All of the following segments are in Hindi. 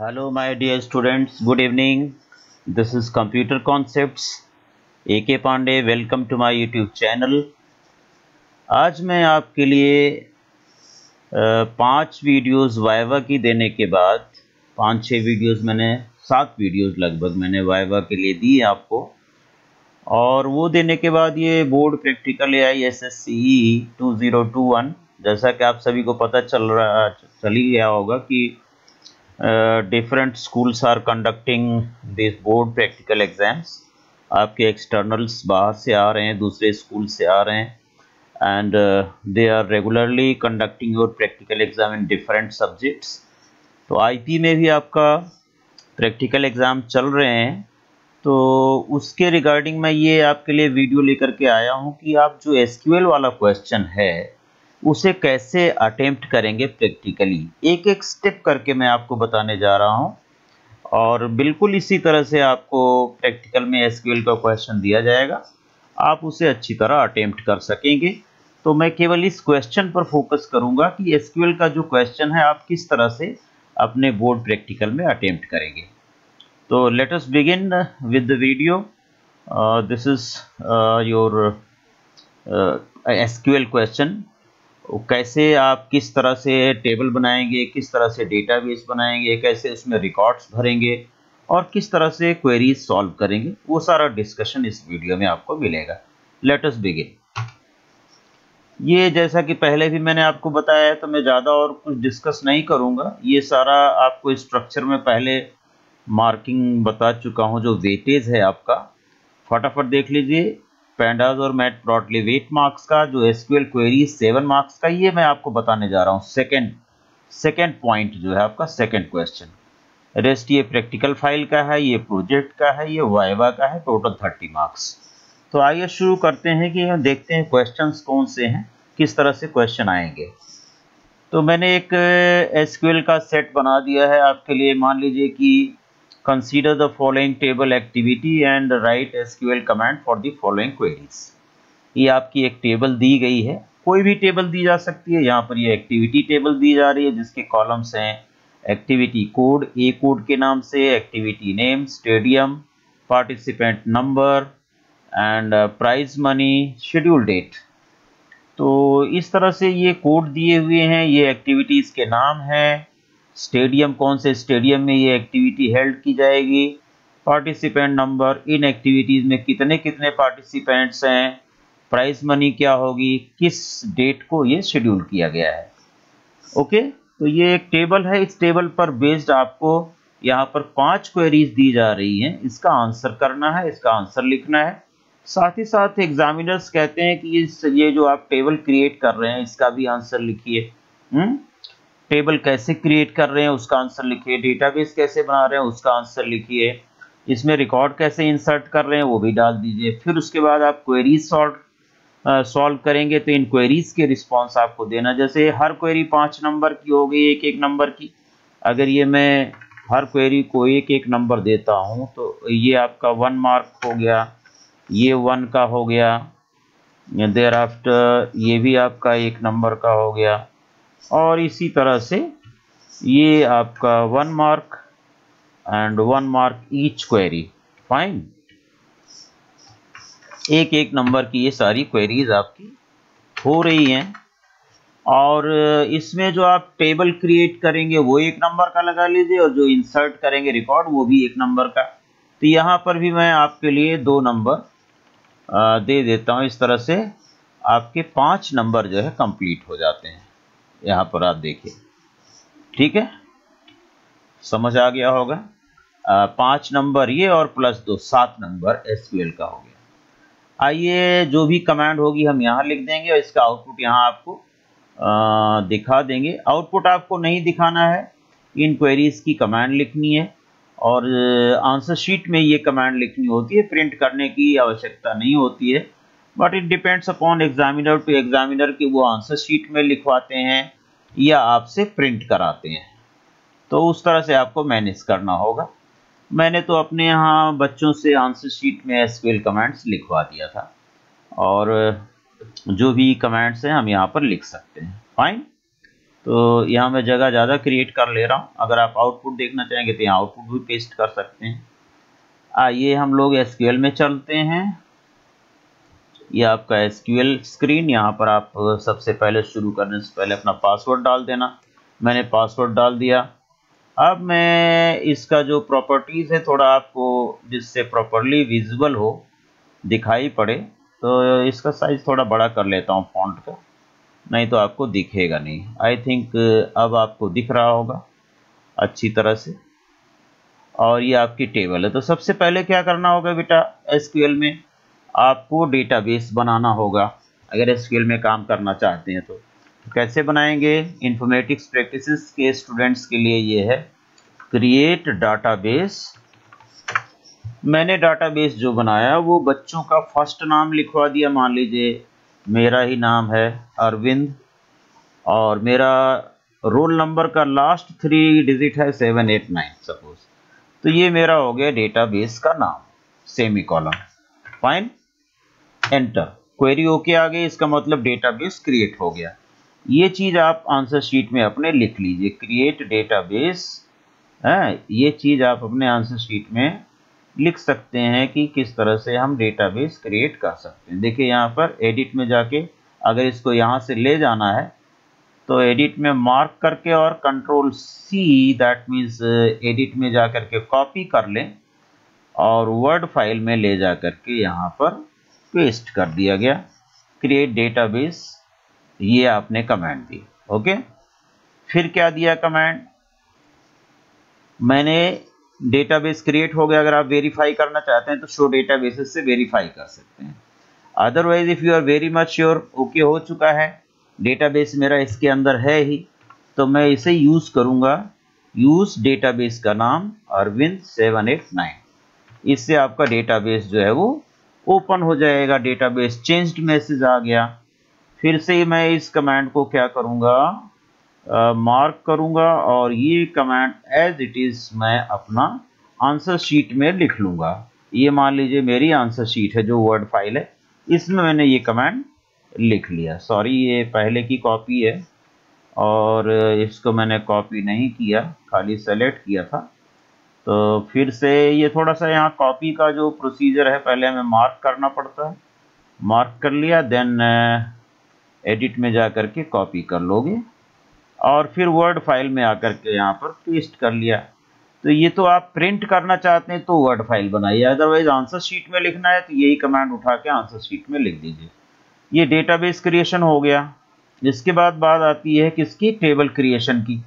Hello, my dear students. Good evening. This is Computer Concepts. AK Pandey. Welcome to my YouTube channel. आज मैं आपके लिए 5 वीडियोस वाइवा की देने के बाद 5-6 वीडियोस मैंने 7 वीडियोस लगभग मैंने वाइवा के लिए दी आपको, और वो देने के बाद ये बोर्ड प्रैक्टिकल AI SSCE 2021, जैसा कि आप सभी को पता चल ही गया होगा कि different schools are conducting these board practical exams. आपके एक्सटर्नल्स बाहर से आ रहे हैं, दूसरे स्कूल से आ रहे हैं, and they are regularly conducting your practical exam in different subjects. तो IP में भी आपका प्रैक्टिकल एग्ज़ाम चल रहे हैं, तो उसके रिगार्डिंग मैं ये आपके लिए वीडियो लेकर के आया हूँ कि आप जो SQL वाला क्वेश्चन है उसे कैसे अटेम्प्ट करेंगे प्रैक्टिकली। एक एक स्टेप करके मैं आपको बताने जा रहा हूं, और बिल्कुल इसी तरह से आपको प्रैक्टिकल में SQL का क्वेश्चन दिया जाएगा, आप उसे अच्छी तरह अटेम्प्ट कर सकेंगे। तो मैं केवल इस क्वेश्चन पर फोकस करूंगा कि SQL का जो क्वेश्चन है आप किस तरह से अपने बोर्ड प्रैक्टिकल में अटेम्प्ट करेंगे। तो let us begin with the video. This is your SQL question. कैसे आप किस तरह से टेबल बनाएंगे, किस तरह से डेटाबेस बनाएंगे, कैसे उसमें रिकॉर्ड्स भरेंगे और किस तरह से क्वेरीज सॉल्व करेंगे, वो सारा डिस्कशन इस वीडियो में आपको मिलेगा। Let us begin. ये जैसा कि पहले भी मैंने आपको बताया है, तो मैं ज़्यादा और कुछ डिस्कस नहीं करूँगा। ये सारा आपको स्ट्रक्चर में पहले मार्किंग बता चुका हूँ। जो वेटेज है आपका, फटाफट देख लीजिए। पैंडाज और मैटप्लॉटली वेट मार्क्स का, जो SQL क्वेरी 7 मार्क्स का, ये मैं आपको बताने जा रहा हूँ। सेकंड पॉइंट जो है आपका सेकंड क्वेश्चन। रेस्ट ये प्रैक्टिकल फाइल का है, ये प्रोजेक्ट का है, ये वाइवा का है। Total 30 marks. तो आइए शुरू करते हैं कि हम देखते हैं क्वेश्चंस कौन से हैं, किस तरह से क्वेश्चन आएंगे। तो मैंने एक SQL का सेट बना दिया है आपके लिए। मान लीजिए कि Consider the following table activity and write SQL command for the following queries. ये आपकी एक टेबल दी गई है, कोई भी टेबल दी जा सकती है। यहाँ पर ये एक्टिविटी टेबल दी जा रही है, जिसके कॉलम्स हैं एक्टिविटी कोड, ए कोड के नाम से, activity name, stadium, participant number and prize money, schedule date. तो इस तरह से ये कोड दिए हुए हैं, ये एक्टिविटीज़ के नाम हैं। स्टेडियम, कौन से स्टेडियम में ये एक्टिविटी हेल्ड की जाएगी, पार्टिसिपेंट नंबर, इन एक्टिविटीज़ में कितने कितने पार्टिसिपेंट्स हैं, प्राइज मनी क्या होगी, किस डेट को ये शेड्यूल किया गया है। ओके, तो ये एक टेबल है। इस टेबल पर बेस्ड आपको यहाँ पर 5 क्वेरीज दी जा रही हैं, इसका आंसर करना है, इसका आंसर लिखना है। साथ ही साथ एग्जामिनर्स कहते हैं कि ये जो आप टेबल क्रिएट कर रहे हैं इसका भी आंसर लिखिए। टेबल कैसे क्रिएट कर रहे हैं उसका आंसर लिखिए, डेटाबेस कैसे बना रहे हैं उसका आंसर लिखिए, इसमें रिकॉर्ड कैसे इंसर्ट कर रहे हैं वो भी डाल दीजिए। फिर उसके बाद आप क्वेरीज सॉल्व करेंगे, तो इन क्वेरीज के रिस्पांस आपको देना। जैसे हर क्वेरी 5 नंबर की हो गई, एक नंबर की। अगर ये मैं हर क्वेरी को एक नंबर देता हूँ, तो ये आपका 1 मार्क हो गया, ये 1 का हो गया, देयर आफ्टर ये भी आपका 1 नंबर का हो गया, और इसी तरह से ये आपका 1 mark and 1 mark each query. Fine, एक नंबर की ये सारी क्वेरीज आपकी हो रही हैं। और इसमें जो आप टेबल क्रिएट करेंगे वो 1 नंबर का लगा लीजिए, और जो इंसर्ट करेंगे रिकॉर्ड वो भी 1 नंबर का। तो यहाँ पर भी मैं आपके लिए 2 नंबर दे देता हूँ। इस तरह से आपके 5 नंबर जो है कंप्लीट हो जाते हैं। यहाँ पर आप देखिए, ठीक है, समझ आ गया होगा। 5 नंबर ये और प्लस 2, 7 नंबर SQL का हो गया। आइए, जो भी कमांड होगी हम यहाँ लिख देंगे और इसका आउटपुट यहाँ आपको दिखा देंगे। आउटपुट आपको नहीं दिखाना है, इन क्वेरीज की कमांड लिखनी है, और आंसर शीट में ये कमांड लिखनी होती है। प्रिंट करने की आवश्यकता नहीं होती है, but it depends upon examiner to examiner कि वो आंसर शीट में लिखवाते हैं या आपसे प्रिंट कराते हैं। तो उस तरह से आपको मैनेज करना होगा। मैंने तो अपने यहाँ बच्चों से आंसर शीट में SQL कमांड्स लिखवा दिया था, और जो भी कमांड्स हैं हम यहाँ पर लिख सकते हैं। फाइन, तो यहाँ मैं जगह ज़्यादा क्रिएट कर ले रहा हूँ। अगर आप आउटपुट देखना चाहेंगे तो यहाँ आउटपुट भी पेस्ट कर सकते हैं। आइए हम लोग एसक्यूएल में चलते हैं। ये आपका एसक्यूएल स्क्रीन। यहाँ पर आप सबसे पहले शुरू करने से पहले अपना पासवर्ड डाल देना। मैंने पासवर्ड डाल दिया। अब मैं इसका जो प्रॉपर्टीज़ है थोड़ा आपको जिससे प्रॉपरली विजुअल हो, दिखाई पड़े, तो इसका साइज़ थोड़ा बड़ा कर लेता हूँ फॉन्ट का, नहीं तो आपको दिखेगा नहीं। आई थिंक अब आपको दिख रहा होगा अच्छी तरह से। और ये आपकी टेबल है। तो सबसे पहले क्या करना होगा बेटा, एसक्यूएल में आपको डेटाबेस बनाना होगा। अगर एसक्यूएल में काम करना चाहते हैं तो कैसे बनाएंगे? इन्फॉर्मेटिक्स प्रैक्टिसेस के स्टूडेंट्स के लिए ये है क्रिएट डाटाबेस। मैंने डाटाबेस जो बनाया वो बच्चों का फर्स्ट नाम लिखवा दिया। मान लीजिए मेरा ही नाम है अरविंद और मेरा रोल नंबर का लास्ट 3 डिजिट है 789 सपोज। तो ये मेरा हो गया डेटाबेस का नाम, semicolon. Fine, enter. Query okay आ गई, इसका मतलब डेटाबेस क्रिएट हो गया। ये चीज़ आप आंसर शीट में अपने लिख लीजिए, क्रिएट डेटाबेस है। ये चीज़ आप अपने आंसर शीट में लिख सकते हैं कि किस तरह से हम डेटाबेस क्रिएट कर सकते हैं। देखिए यहाँ पर एडिट में जाके अगर इसको यहाँ से ले जाना है तो एडिट में मार्क करके और control C, that means edit में जा कर के कॉपी कर लें और वर्ड फाइल में ले जा कर के यहाँ पर पेस्ट कर दिया गया। क्रिएट डेटाबेस, ये आपने कमांड दी। ओके, फिर क्या दिया कमांड? मैंने डेटाबेस क्रिएट हो गया। अगर आप वेरीफाई करना चाहते हैं तो शो डेटाबेसेस से वेरीफाई कर सकते हैं। Otherwise if you are very much sure, okay हो चुका है, डेटाबेस मेरा इसके अंदर है ही, तो मैं इसे यूज करूंगा। यूज डेटाबेस का नाम अरविंद 789। इससे आपका डेटाबेस जो है वो ओपन हो जाएगा। डेटाबेस चेंज्ड मैसेज आ गया। फिर से मैं इस कमांड को क्या करूंगा, मार्क करूंगा और ये कमांड एज इट इज मैं अपना आंसर शीट में लिख लूंगा। ये मान लीजिए मेरी आंसर शीट है जो वर्ड फाइल है, इसमें मैंने ये कमांड लिख लिया। सॉरी, ये पहले की कॉपी है और इसको मैंने कॉपी नहीं किया, खाली सेलेक्ट किया था। तो फिर से ये थोड़ा सा यहाँ कॉपी का जो प्रोसीजर है, पहले हमें मार्क करना पड़ता है। मार्क कर लिया, देन एडिट में जा कर के कॉपी कर लोगे और फिर वर्ड फाइल में आकर के यहाँ पर पेस्ट कर लिया। तो ये तो आप प्रिंट करना चाहते हैं तो वर्ड फाइल बनाइए, अदरवाइज आंसर शीट में लिखना है तो यही कमांड उठा के आंसर शीट में लिख दीजिए। ये डेटाबेस क्रिएशन हो गया। इसके बाद बात आती है किसकी? टेबल क्रिएशन की।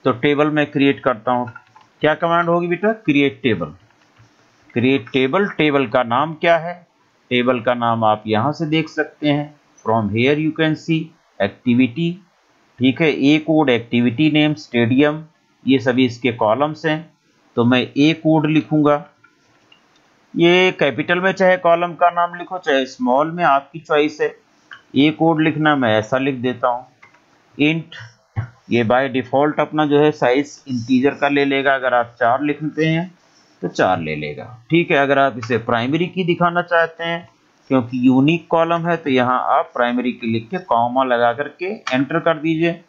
तो टेबल मैं क्रिएट करता हूँ। क्या कमांड होगी बेटा? Create table. Create table. Table का नाम क्या है? टेबल का नाम आप यहाँ से देख सकते हैं। From here you can see activity. ठीक है, a code, activity name, stadium, ये सभी इसके कॉलम्स हैं। तो मैं ए कोड लिखूंगा। ये कैपिटल में चाहे कॉलम का नाम लिखो चाहे स्मॉल में, आपकी चॉइस है। ए कोड लिखना मैं ऐसा लिख देता हूँ। इंट, ये बाय डिफॉल्ट अपना जो है साइज इंटीजर का ले लेगा। अगर आप 4 लिखते हैं तो 4 ले लेगा। ठीक है, अगर आप इसे प्राइमरी की दिखाना चाहते हैं क्योंकि यूनिक कॉलम है तो यहाँ आप प्राइमरी की लिख के कॉमा लगा करके एंटर कर दीजिए।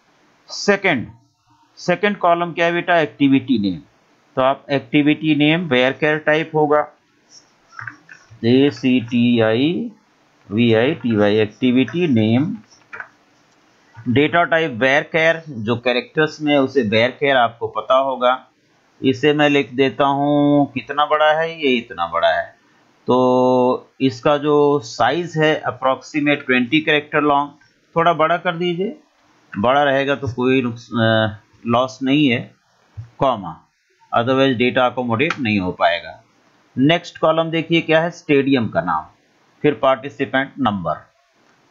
सेकंड कॉलम क्या है बेटा? Activity name. तो आप एक्टिविटी नेम वेरकेर टाइप होगा, ACTIVITY, activity name. Data type varchar, जो कैरेक्टर्स में उसे वेरकेर आपको पता होगा। इसे मैं लिख देता हूँ, कितना बड़ा है ये? इतना बड़ा है। तो इसका जो साइज है अप्रॉक्सीमेट 20 कैरेक्टर लॉन्ग। थोड़ा बड़ा कर दीजिए, बड़ा रहेगा तो कोई लॉस नहीं है, कॉमा, अदरवाइज डेटा अकोमोडेट नहीं हो पाएगा। नेक्स्ट कॉलम देखिए क्या है? स्टेडियम का नाम, फिर participant number.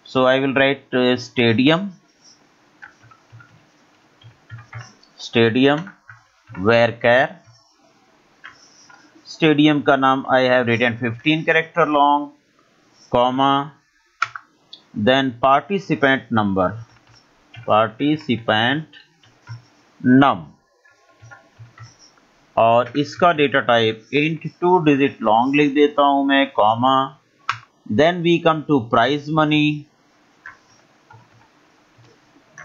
So I will write stadium varchar. Stadium का नाम I have written 15 character long, comma, then participant number, participant num, और इसका data type int 2 digit long लिख देता हूं मैं, comma, then we come to prize money.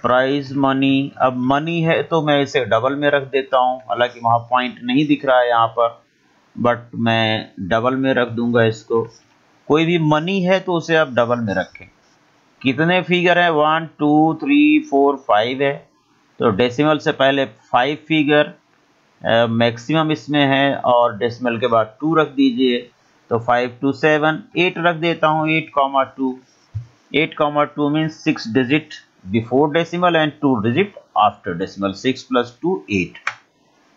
Price money, अब मनी है तो मैं इसे डबल में रख देता हूँ, हालांकि वहाँ पॉइंट नहीं दिख रहा है यहाँ पर, बट मैं डबल में रख दूंगा इसको। कोई भी मनी है तो उसे आप डबल में रखें। कितने फिगर हैं? 1 2 3 4 5 है, तो डेसिमल से पहले 5 फिगर मैक्सिमम इसमें है, और डेसिमल के बाद 2 रख दीजिए, तो 5 2 7 8 रख देता हूँ, 8,2। 8,2 means 6 digit before decimal and 2 digit after decimal. 6 + 2 8।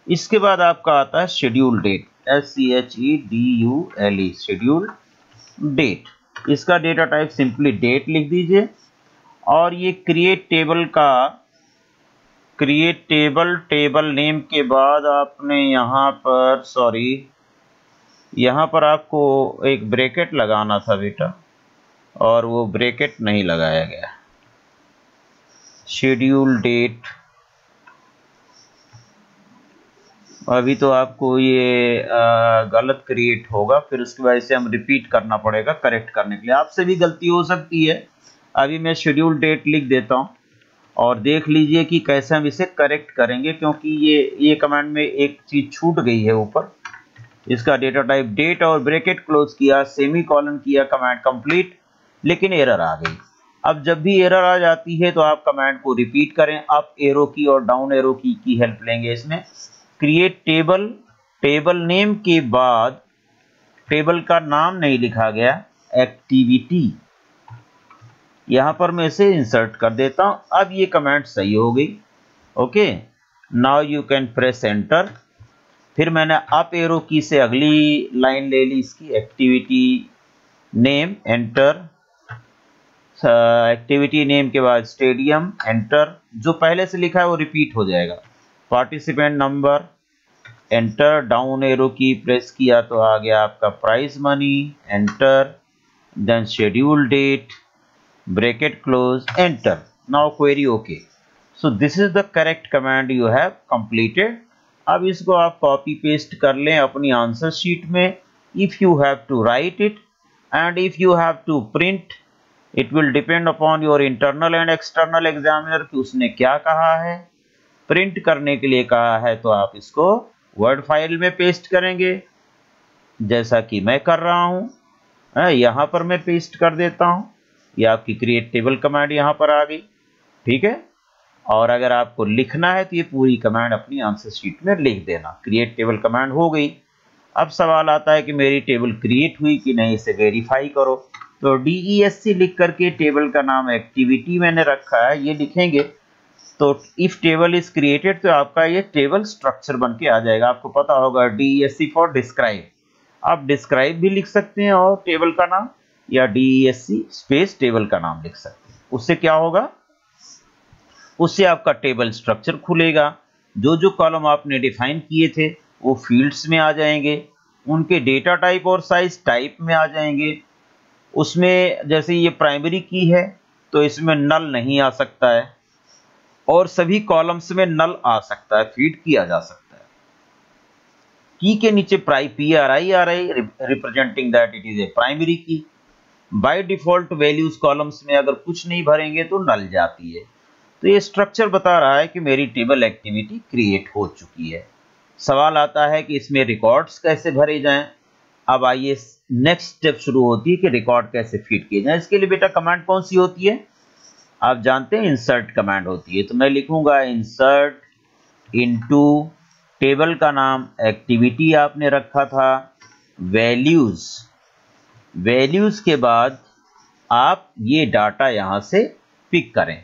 इसके बाद आपका आता है schedule date, SCHEDULE, schedule date. इसका डेटा टाइप सिंपली डेट लिख दीजिए, और ये क्रिएट टेबल का टेबल नेम के बाद आपने यहाँ पर यहाँ पर आपको एक ब्रैकेट लगाना था बेटा, और वो ब्रैकेट नहीं लगाया गया। शेड्यूल डेट, अभी तो आपको ये गलत क्रिएट होगा, फिर उसकी वजह से हम रिपीट करना पड़ेगा करेक्ट करने के लिए। आपसे भी गलती हो सकती है। अभी मैं शेड्यूल डेट लिख देता हूँ, और देख लीजिए कि कैसे हम इसे करेक्ट करेंगे, क्योंकि ये कमांड में एक चीज छूट गई है ऊपर। इसका डेटा टाइप डेट और ब्रैकेट क्लोज किया, सेमीकोलन किया, कमांड कंप्लीट, लेकिन एरर आ गई। अब जब भी एरर आ जाती है तो आप कमांड को रिपीट करें, अप एरो की और डाउन एरो की हेल्प लेंगे इसमें। क्रिएट टेबल, टेबल नेम के बाद टेबल का नाम नहीं लिखा गया, एक्टिविटी, यहां पर मैं इसे इंसर्ट कर देता हूं। अब ये कमांड सही हो गई। Okay, now you can press enter. फिर मैंने अप एरो की से अगली लाइन ले ली इसकी, activity name, enter. Activity name के बाद स्टेडियम, एंटर। जो पहले से लिखा है वो रिपीट हो जाएगा। Participant number, enter. Down arrow key press किया तो आ गया आपका price money, enter. Then schedule date, bracket close, enter. Now query okay. So this is the correct command you have completed. अब इसको आप कॉपी पेस्ट कर लें अपनी आंसर शीट में। If you have to write it and if you have to print, it will depend upon your internal and external examiner कि उसने क्या कहा है। प्रिंट करने के लिए कहा है तो आप इसको वर्ड फाइल में पेस्ट करेंगे, जैसा कि मैं कर रहा हूं। यहां पर मैं पेस्ट कर देता हूं, ये आपकी क्रिएट टेबल कमांड यहां पर आ गई। ठीक है, और अगर आपको लिखना है तो ये पूरी कमांड अपनी आंसर शीट में लिख देना। क्रिएट टेबल कमांड हो गई। अब सवाल आता है कि मेरी टेबल क्रिएट हुई कि नहीं, इसे वेरीफाई करो। तो DESC लिख करके टेबल का नाम एक्टिविटी मैंने रखा है, ये लिखेंगे तो इफ टेबल इज क्रिएटेड तो आपका ये टेबल स्ट्रक्चर बन के आ जाएगा। आपको पता होगा DESC फॉर डिस्क्राइब, आप डिस्क्राइब भी लिख सकते हैं और टेबल का नाम, या DESC स्पेस टेबल का नाम लिख सकते हैं। उससे क्या होगा, उससे आपका टेबल स्ट्रक्चर खुलेगा। जो जो कॉलम आपने डिफाइन किए थे वो फील्ड्स में आ जाएंगे, उनके डेटा टाइप और साइज टाइप में आ जाएंगे। उसमें जैसे ये प्राइमरी की है तो इसमें नल नहीं आ सकता है, और सभी कॉलम्स में नल आ सकता है, फीड किया जा सकता है। की के नीचे PRI आ रही, representing that it is a primary की। बाय डिफॉल्ट वैल्यूज कॉलम्स में अगर कुछ नहीं भरेंगे तो नल जाती है। तो ये स्ट्रक्चर बता रहा है कि मेरी टेबल एक्टिविटी क्रिएट हो चुकी है। सवाल आता है कि इसमें रिकॉर्ड्स कैसे भरे जाएं। अब आइए नेक्स्ट स्टेप शुरू होती है कि रिकॉर्ड कैसे फीड किए जाएं। इसके लिए बेटा कमांड कौन सी होती है, आप जानते हैं, इंसर्ट कमांड होती है। तो मैं लिखूंगा इंसर्ट इनटू, टेबल का नाम एक्टिविटी आपने रखा था, वैल्यूज, वैल्यूज के बाद आप ये डाटा यहां से पिक करें।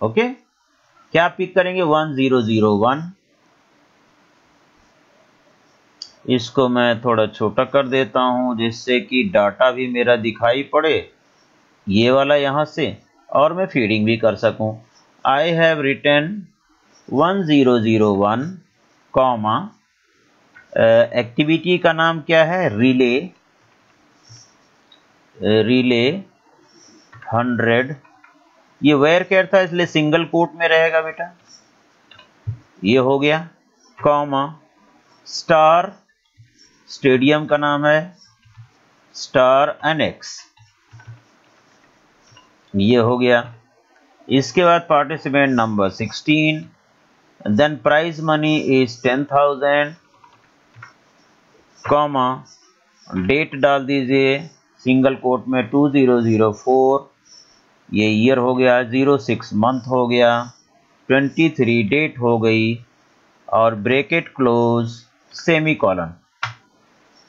ओके, क्या पिक करेंगे, 1001। इसको मैं थोड़ा छोटा कर देता हूं जिससे कि डाटा भी मेरा दिखाई पड़े, ये वाला यहां से, और मैं फीडिंग भी कर सकूं। I have written 1001 comma, activity का नाम क्या है, रिले, रिले 100। ये वेयर केयर था इसलिए सिंगल कोट में रहेगा बेटा, ये हो गया, कॉमा, स्टार, स्टेडियम का नाम है, स्टार NX, ये हो गया। इसके बाद participant number 16, then prize money is 10,000, comma date डाल दीजिए सिंगल कोट में 2004, ये ईयर हो गया, 06 मंथ हो गया, 23 डेट हो गई, और bracket close semi colon.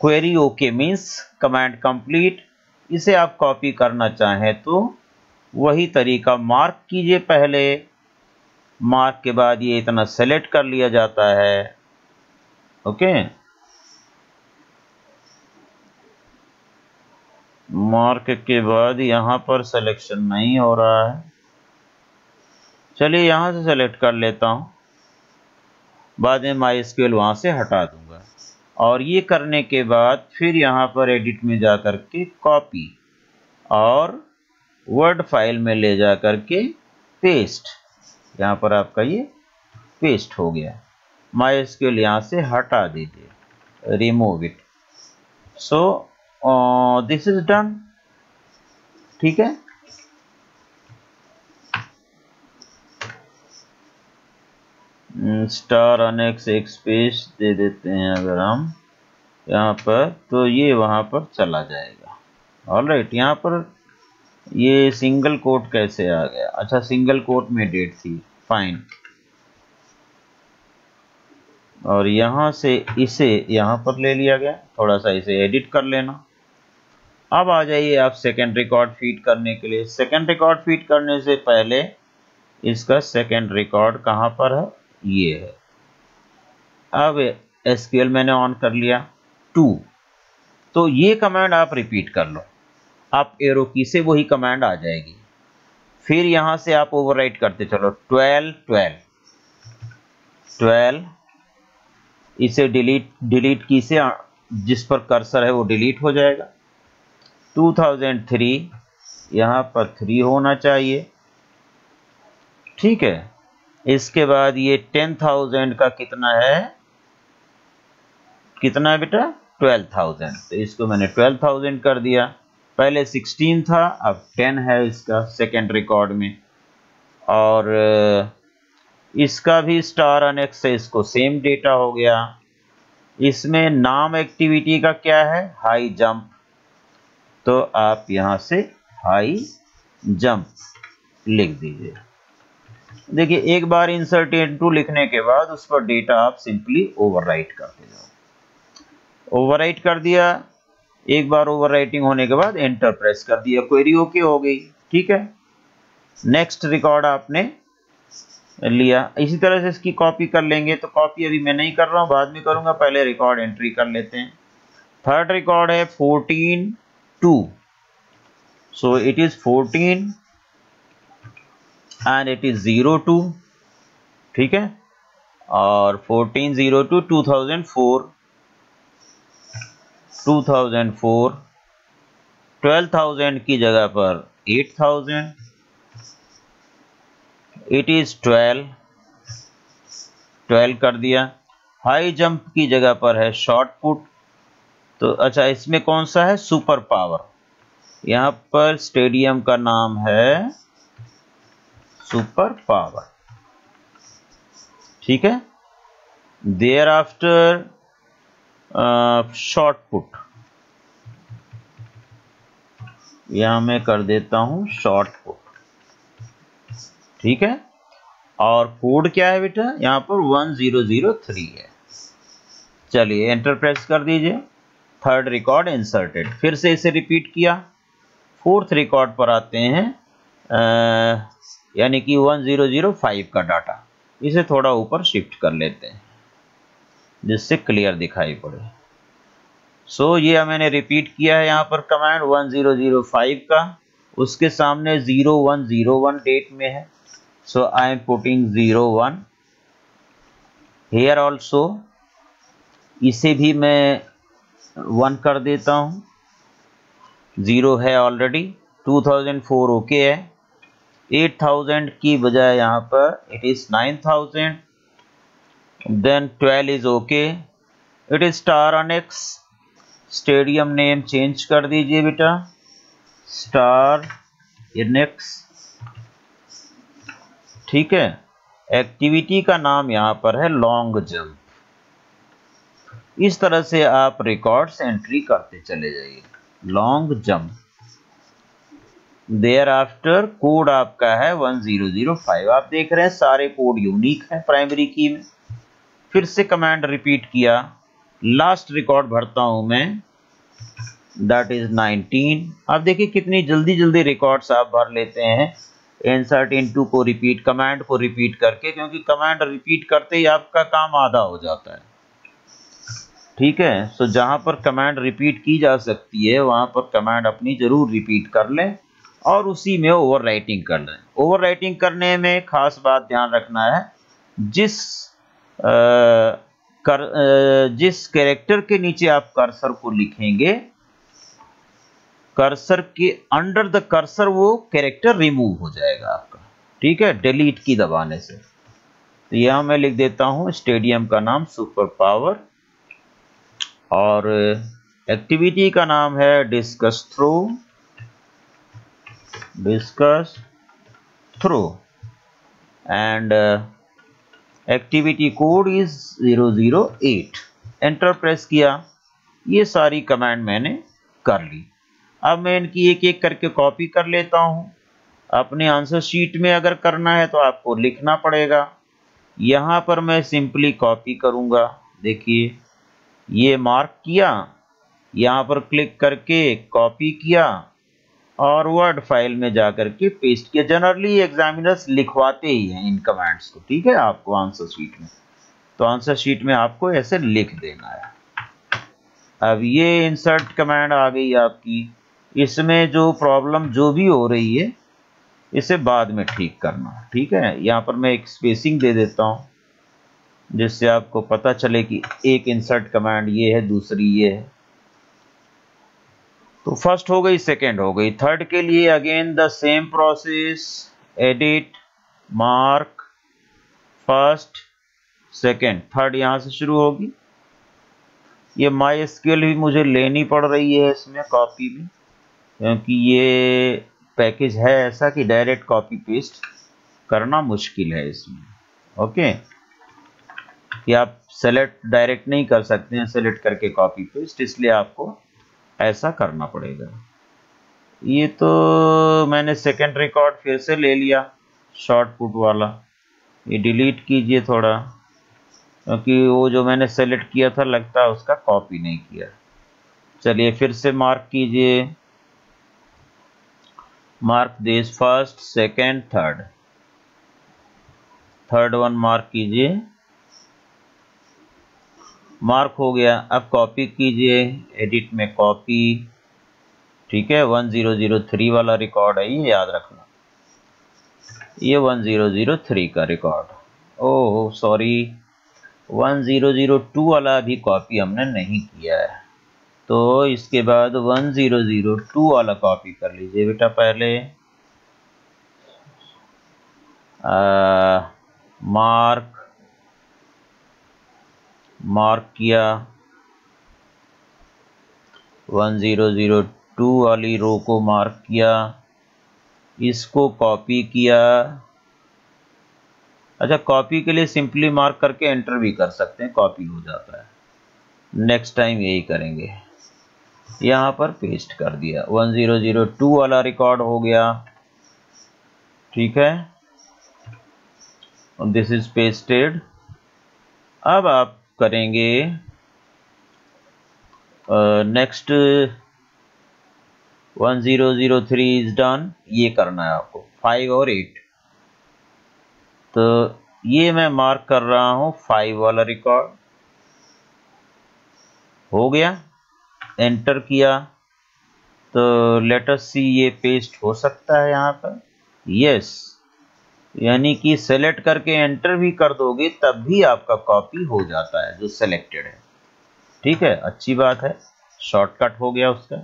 Query okay means command complete. इसे आप कॉपी करना चाहें तो वही तरीका, मार्क कीजिए पहले, मार्क के बाद ये इतना सेलेक्ट कर लिया जाता है। ओके, मार्क के बाद यहाँ पर सिलेक्शन नहीं हो रहा है, चलिए यहाँ से सेलेक्ट कर लेता हूँ, बाद में MySQL वहाँ से हटा दूंगा। और ये करने के बाद फिर यहाँ पर एडिट में जा कर के कॉपी और वर्ड फाइल में ले जा कर के पेस्ट, यहाँ पर आपका ये पेस्ट हो गया। MySQL यहाँ से हटा दीजिए, remove it. So this is done. ठीक है, स्टार अनेक्स एक स्पेस दे देते हैं अगर हम यहाँ पर, तो ये वहाँ पर चला जाएगा। ऑलराइट, यहाँ पर ये सिंगल कोट कैसे आ गया? अच्छा, सिंगल कोट में डेट थी, फाइन। और यहाँ से इसे यहाँ पर ले लिया गया, थोड़ा सा इसे एडिट कर लेना। अब आ जाइए आप सेकेंड रिकॉर्ड फीड करने के लिए। सेकेंड रिकॉर्ड फीड करने से पहले इसका सेकेंड रिकॉर्ड कहाँ पर है? ये है। अब SQL मैंने ऑन कर लिया 2, तो ये कमांड आप रिपीट कर लो, आप एरो की से वही कमांड आ जाएगी। फिर यहां से आप ओवरराइट करते चलो 12 12 12, इसे डिलीट की से जिस पर कर्सर है वो डिलीट हो जाएगा। 2003, यहां पर 3 होना चाहिए। ठीक है, इसके बाद ये 10,000 का कितना है? कितना है बेटा? 12,000। तो इसको मैंने 12,000 कर दिया। पहले 16 था, अब 10 है इसका सेकेंड रिकॉर्ड में। और इसका भी स्टार अनेक्स से इसको सेम डेटा हो गया। इसमें नाम एक्टिविटी का क्या है? High jump. तो आप यहां से हाई जंप लिख दीजिए। देखिए, एक बार इंसर्ट इनटू लिखने के बाद उस पर डेटा आप सिंपली ओवरराइट करते जाओ। ओवरराइट कर दिया, एक बार ओवरराइटिंग होने के बाद एंटर प्रेस कर दिया, क्वेरी ओके हो गई। ठीक है, नेक्स्ट रिकॉर्ड आपने लिया। इसी तरह से इसकी कॉपी कर लेंगे, तो कॉपी अभी मैं नहीं कर रहा हूं, बाद में करूंगा, पहले रिकॉर्ड एंट्री कर लेते हैं। थर्ड रिकॉर्ड है 14-2, so it is 14 and it is 02। ठीक है, और 14-02 2004 12,000 की जगह पर 8,000, इट इज 12 कर दिया। हाई जंप की जगह पर है शॉर्ट पुट। तो अच्छा, इसमें कौन सा है? Super power. यहां पर स्टेडियम का नाम है सुपर पावर। ठीक है, देयर आफ्टर शॉर्ट पुट, यहां मैं कर देता हूं शॉर्ट पुट। ठीक है, और कोड क्या है बेटा? यहां पर 1003 है। चलिए एंटर प्रेस कर दीजिए। थर्ड रिकॉर्ड इंसर्टेड, फिर से इसे रिपीट किया। फोर्थ रिकॉर्ड पर आते हैं, यानी कि 1005 का डाटा। इसे थोड़ा ऊपर शिफ्ट कर लेते हैं जिससे क्लियर दिखाई पड़े। सो ये मैंने रिपीट किया है यहाँ पर कमांड 1005 का, उसके सामने 0101 डेट में है, so I am putting 01 here also. इसे भी मैं 1 कर देता हूँ, 0 है ऑलरेडी। 2004 ओके है। 8,000 की बजाय यहाँ पर it is 9,000। Then 12 is okay. It is star annex. Stadium name change कर दीजिए बेटा, स्टार अनेक्स। ठीक है। एक्टिविटी का नाम यहाँ पर है लॉन्ग जंप। इस तरह से आप रिकॉर्ड्स एंट्री करते चले जाइए। Long jump, thereafter code आपका है 1005। आप देख रहे हैं सारे कोड यूनिक है प्राइमरी की में। फिर से कमांड रिपीट किया, लास्ट रिकॉर्ड भरता हूं मैं, दैट इज 19। आप देखिए कितनी जल्दी जल्दी रिकॉर्ड्स आप भर लेते हैं इंसर्ट इनटू को रिपीट, कमांड को रिपीट करके, क्योंकि कमांड रिपीट करते ही आपका काम आधा हो जाता है। ठीक है, सो जहां पर कमांड रिपीट की जा सकती है वहां पर कमांड अपनी जरूर रिपीट कर लें और उसी में ओवरराइटिंग कर लें। ओवरराइटिंग करने में खास बात ध्यान रखना है, जिस कैरेक्टर के नीचे आप कर्सर को लिखेंगे, कर्सर के अंडर द कर्सर वो कैरेक्टर रिमूव हो जाएगा आपका। ठीक है, डिलीट की दबाने से। तो यहां मैं लिख देता हूं स्टेडियम का नाम सुपर पावर और एक्टिविटी का नाम है discus throw and activity code is 008। Enter press किया। ये सारी कमांड मैंने कर ली। अब मैं इनकी एक एक करके कॉपी कर लेता हूं। अपने आंसर शीट में अगर करना है तो आपको लिखना पड़ेगा। यहां पर मैं सिंपली कॉपी करूंगा। देखिए ये मार्क किया, यहां पर क्लिक करके कॉपी किया और वर्ड फाइल में जाकर के पेस्ट किया। जनरली एग्जामिनर्स लिखवाते ही हैं इन कमांड्स को। ठीक है, आपको आंसर शीट में, तो आंसर शीट में आपको ऐसे लिख देना है। अब ये इंसर्ट कमांड आ गई आपकी। इसमें जो प्रॉब्लम जो भी हो रही है इसे बाद में ठीक करना। ठीक है, यहां पर मैं एक स्पेसिंग दे देता हूं जिससे आपको पता चले कि एक इंसर्ट कमांड ये है, दूसरी ये है। तो फर्स्ट हो गई, सेकंड हो गई। थर्ड के लिए again the same process, edit, mark, first, second, third यहां से शुरू होगी। ये माई एसक्यूएल भी मुझे लेनी पड़ रही है इसमें कॉपी में, क्योंकि ये पैकेज है ऐसा कि डायरेक्ट कॉपी पेस्ट करना मुश्किल है इसमें। ओके, कि आप सेलेक्ट डायरेक्ट नहीं कर सकते हैं, सेलेक्ट करके कॉपी पेस्ट, इसलिए आपको ऐसा करना पड़ेगा। ये तो मैंने सेकंड रिकॉर्ड फिर से ले लिया, शॉर्ट पुट वाला। ये डिलीट कीजिए थोड़ा, क्योंकि वो जो मैंने सेलेक्ट किया था लगता है उसका कॉपी नहीं किया। चलिए फिर से मार्क कीजिए, mark this first, second, third one mark कीजिए। मार्क हो गया। अब कॉपी कीजिए, एडिट में कॉपी। ठीक है, 1003 वाला रिकॉर्ड है ये, याद रखना। ये 1003 का रिकॉर्ड, ओह सॉरी 1002 वाला अभी कॉपी हमने नहीं किया है, तो इसके बाद 1002 वाला कॉपी कर लीजिए बेटा। पहले मार्क किया, 1002 वाली रो को मार्क किया, इसको कॉपी किया। अच्छा, कॉपी के लिए सिंपली मार्क करके एंटर भी कर सकते हैं, कॉपी हो जाता है। नेक्स्ट टाइम यही करेंगे। यहां पर पेस्ट कर दिया, 1002 वाला रिकॉर्ड हो गया। ठीक है, दिस इज पेस्टेड। अब आप करेंगे नेक्स्ट 1003 इज डन। ये करना है आपको 5 और 8। तो ये मैं मार्क कर रहा हूं 5 वाला रिकॉर्ड हो गया। एंटर किया तो लेट अस सी, ये पेस्ट हो सकता है यहाँ पर। यस, यानी कि सेलेक्ट करके एंटर भी कर दोगे तब भी आपका कॉपी हो जाता है जो सेलेक्टेड है। ठीक है, अच्छी बात है, शॉर्टकट हो गया उसका।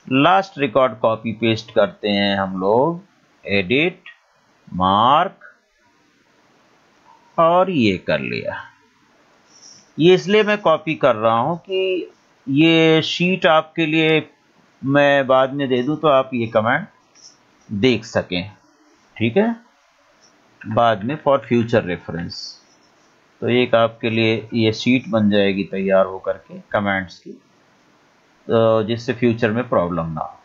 लास्ट रिकॉर्ड कॉपी पेस्ट करते हैं हम लोग, एडिट, मार्क, और ये कर लिया। ये इसलिए मैं कॉपी कर रहा हूं कि ये शीट आपके लिए मैं बाद में दे दूं तो आप ये कमांड देख सकें। ठीक है, बाद में फॉर फ्यूचर रेफरेंस। तो एक आपके लिए ये शीट बन जाएगी तैयार होकर के कमेंट्स की, तो जिससे फ्यूचर में प्रॉब्लम ना हो।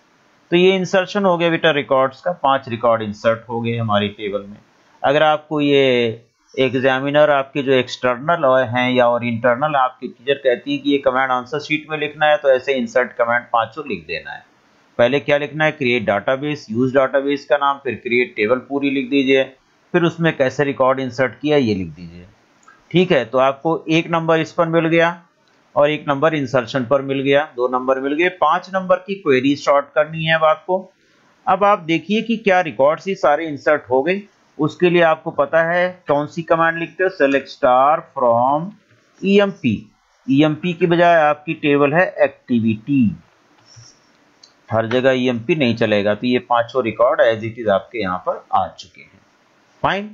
तो ये इंसर्शन हो गया बेटा रिकॉर्ड्स का, 5 रिकॉर्ड इंसर्ट हो गए हमारी टेबल में। अगर आपको ये एग्जामिनर आपके जो एक्सटर्नल हैं या और इंटरनल आपकी टीचर कहती है कि ये कमांड आंसर शीट में लिखना है, तो ऐसे इंसर्ट कमांड 5 लिख देना है। पहले क्या लिखना है, क्रिएट डाटाबेस, यूज डाटाबेस का नाम, फिर क्रिएट टेबल पूरी लिख दीजिए, फिर उसमें कैसे रिकॉर्ड इंसर्ट किया ये लिख दीजिए। ठीक है, तो आपको 1 नंबर इस पर मिल गया और 1 नंबर इंसर्शन पर मिल गया, 2 नंबर मिल गए। 5 नंबर की क्वेरी सॉर्ट करनी है अब आपको। अब आप देखिए कि क्या रिकॉर्ड्स ही सारे इंसर्ट हो गए। उसके लिए आपको पता है कौन सी कमांड लिखते हो, select star from EMP. EMP की बजाय आपकी टेबल है एक्टिविटी, हर जगह ईएमपी नहीं चलेगा। तो ये 5 रिकॉर्ड एज इट इज आपके यहाँ पर आ चुके हैं। फाइन,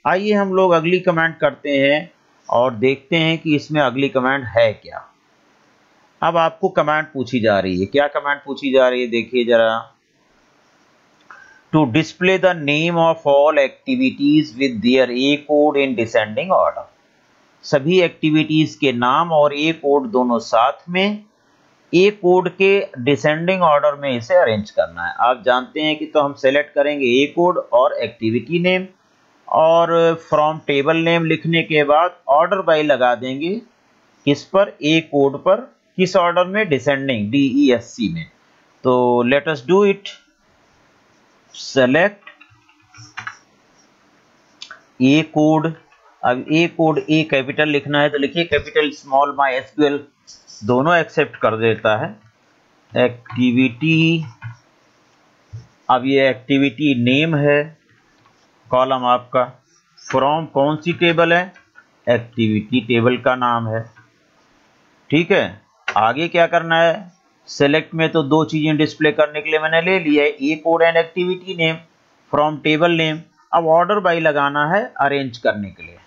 आइए हम लोग अगली कमांड करते हैं और देखते हैं कि इसमें अगली कमांड है क्या। अब आपको कमांड पूछी जा रही है, क्या कमांड पूछी जा रही है देखिए जरा, to display the name of all activities with their A code in descending order. सभी एक्टिविटीज के नाम और ए कोड दोनों साथ में, ए कोड के डिसेंडिंग ऑर्डर में इसे अरेंज करना है। आप जानते हैं कि तो हम सेलेक्ट करेंगे ए कोड और एक्टिविटी नेम, और फ्रॉम टेबल नेम लिखने के बाद ऑर्डर बाय लगा देंगे, किस पर, ए कोड पर, किस ऑर्डर में, डिसेंडिंग DESC में। तो late us do it. Select A code. अब ए कोड ए कैपिटल लिखना है तो लिखिए कैपिटल स्मॉल MySQL दोनों एक्सेप्ट कर देता है। एक्टिविटी, अब ये एक्टिविटी नेम है कॉलम आपका, फ्रॉम कौन सी टेबल है, एक्टिविटी टेबल का नाम है। ठीक है, आगे क्या करना है, सेलेक्ट में तो 2 चीजें डिस्प्ले करने के लिए मैंने ले लिया है, a code and activity name from table name. अब ऑर्डर बाय लगाना है अरेंज करने के लिए।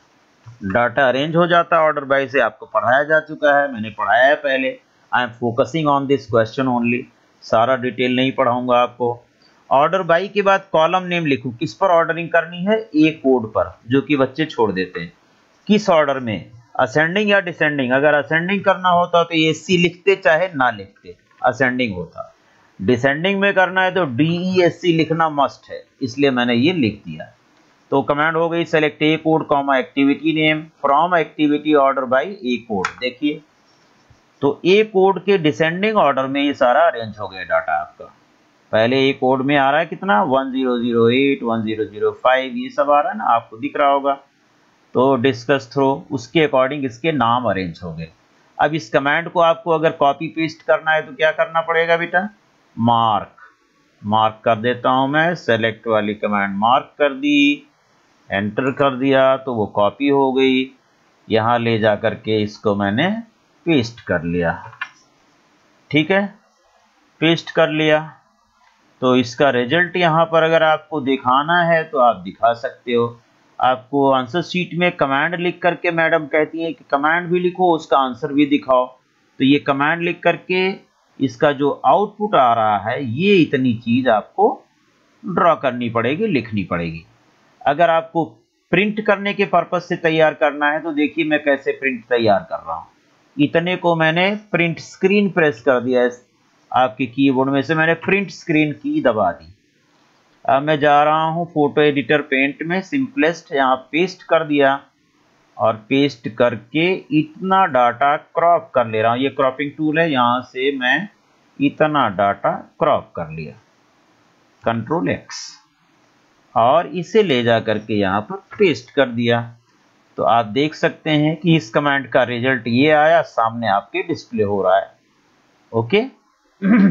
डाटा अरेंज हो जाता है ऑर्डर बाय से, आपको पढ़ाया जा चुका है, मैंने पढ़ाया है पहले। I am focusing on this question only, सारा डिटेल नहीं पढ़ाऊंगा आपको। ऑर्डर बाय के बाद कॉलम नेम लिखूं, किस पर ऑर्डरिंग करनी है, ए कोड पर, जो कि बच्चे छोड़ देते हैं। किस ऑर्डर में, असेंडिंग या डिसेंडिंग। अगर असेंडिंग करना होता तो AC लिखते चाहे ना लिखते, असेंडिंग होता। डिसेंडिंग में करना है तो DESC लिखना मस्ट है, इसलिए मैंने ये लिख दिया। तो कमांड हो गई select A code comma activity name from activity order by A code. देखिए तो ए कोड के डिसेंडिंग ऑर्डर में ये सारा अरेंज हो गया डाटा आपका। पहले ए कोड में आ रहा है कितना, 1008 1005 ये सब आ रहा है ना, आपको दिख रहा होगा। तो डिस्कस थ्रो, उसके अकॉर्डिंग इसके नाम अरेंज हो गए। अब इस कमांड को आपको अगर कॉपी पेस्ट करना है तो क्या करना पड़ेगा बेटा, मार्क कर देता हूं मैं, सेलेक्ट वाली कमांड मार्क कर दी, एंटर कर दिया तो वो कॉपी हो गई। यहां ले जा करके इसको मैंने पेस्ट कर लिया। ठीक है, पेस्ट कर लिया। तो इसका रिजल्ट यहां पर अगर आपको दिखाना है तो आप दिखा सकते हो। आपको आंसर शीट में कमांड लिख करके मैडम कहती है कि कमांड भी लिखो, उसका आंसर भी दिखाओ। तो ये कमांड लिख करके इसका जो आउटपुट आ रहा है, ये इतनी चीज आपको ड्रॉ करनी पड़ेगी, लिखनी पड़ेगी। अगर आपको प्रिंट करने के पर्पज से तैयार करना है तो देखिए मैं कैसे प्रिंट तैयार कर रहा हूं। इतने को मैंने प्रिंट स्क्रीन प्रेस कर दिया है, आपके कीबोर्ड में से मैंने प्रिंट स्क्रीन की दबा दी। अब मैं जा रहा हूं फोटो एडिटर पेंट में, सिंपलेस्ट यहाँ पेस्ट कर दिया और पेस्ट करके इतना डाटा क्रॉप कर ले रहा हूं। ये क्रॉपिंग टूल है, यहां से मैं इतना डाटा क्रॉप कर लिया, Ctrl X, और इसे ले जा करके यहाँ पर पेस्ट कर दिया। तो आप देख सकते हैं कि इस कमांड का रिजल्ट ये आया, सामने आपके डिस्प्ले हो रहा है। ओके